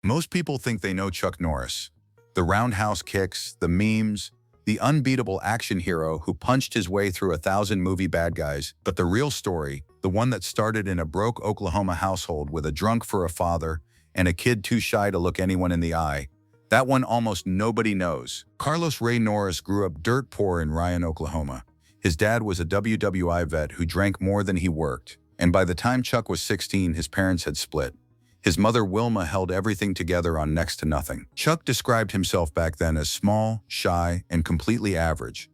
Most people think they know Chuck Norris. The roundhouse kicks, the memes, the unbeatable action hero who punched his way through 1,000 movie bad guys. But the real story, the one that started in a broke Oklahoma household with a drunk for a father and a kid too shy to look anyone in the eye, that one almost nobody knows. Carlos Ray Norris grew up dirt poor in Ryan, Oklahoma. His dad was a WWI vet who drank more than he worked, and by the time Chuck was 16, his parents had split. His mother, Wilma, held everything together on next to nothing. Chuck described himself back then as small, shy, and completely average.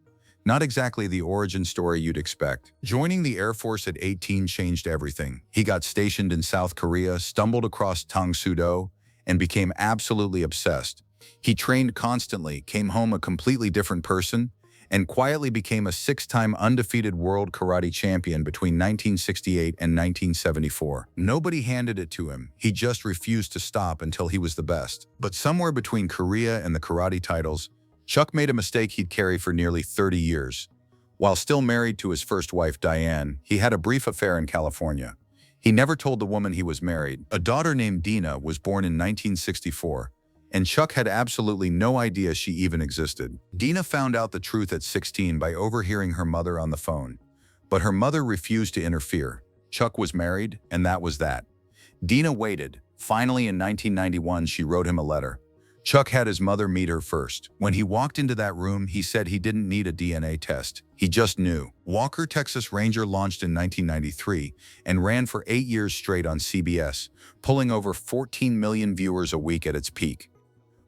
Not exactly the origin story you'd expect. Joining the Air Force at 18 changed everything. He got stationed in South Korea, stumbled across Tang Soo, and became absolutely obsessed. He trained constantly, came home a completely different person, and quietly became a 6-time undefeated world karate champion between 1968 and 1974. Nobody handed it to him. He just refused to stop until he was the best. But somewhere between Korea and the karate titles, Chuck made a mistake he'd carry for nearly 30 years. While still married to his first wife, Diane, he had a brief affair in California. He never told the woman he was married. A daughter named Dina was born in 1964. And Chuck had absolutely no idea she even existed. Dina found out the truth at 16 by overhearing her mother on the phone. But her mother refused to interfere. Chuck was married, and that was that. Dina waited. Finally, in 1991, she wrote him a letter. Chuck had his mother meet her first. When he walked into that room, he said he didn't need a DNA test. He just knew. Walker, Texas Ranger launched in 1993 and ran for 8 years straight on CBS, pulling over 14 million viewers a week at its peak.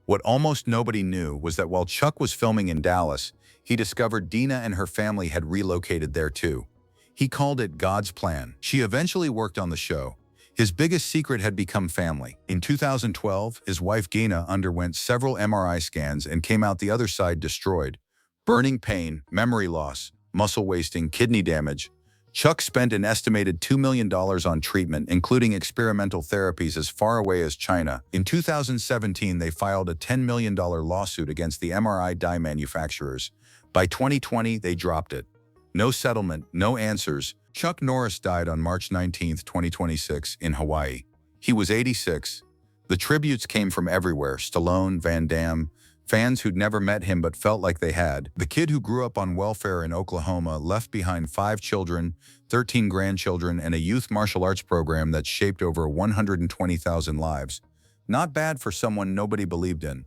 What almost nobody knew was that while Chuck was filming in Dallas, he discovered Dina and her family had relocated there too. He called it God's plan. She eventually worked on the show. His biggest secret had become family. In 2012, his wife Gina underwent several MRI scans and came out the other side destroyed. Burning pain, memory loss, muscle wasting, kidney damage. Chuck spent an estimated $2 million on treatment, including experimental therapies as far away as China. In 2017, they filed a $10 million lawsuit against the MRI die manufacturers. By 2020, they dropped it. No settlement, no answers. Chuck Norris died on March 19, 2026, in Hawaii. He was 86. The tributes came from everywhere: Stallone, Van Damme, fans who'd never met him but felt like they had. The kid who grew up on welfare in Oklahoma left behind 5 children, 13 grandchildren, and a youth martial arts program that shaped over 120,000 lives. Not bad for someone nobody believed in.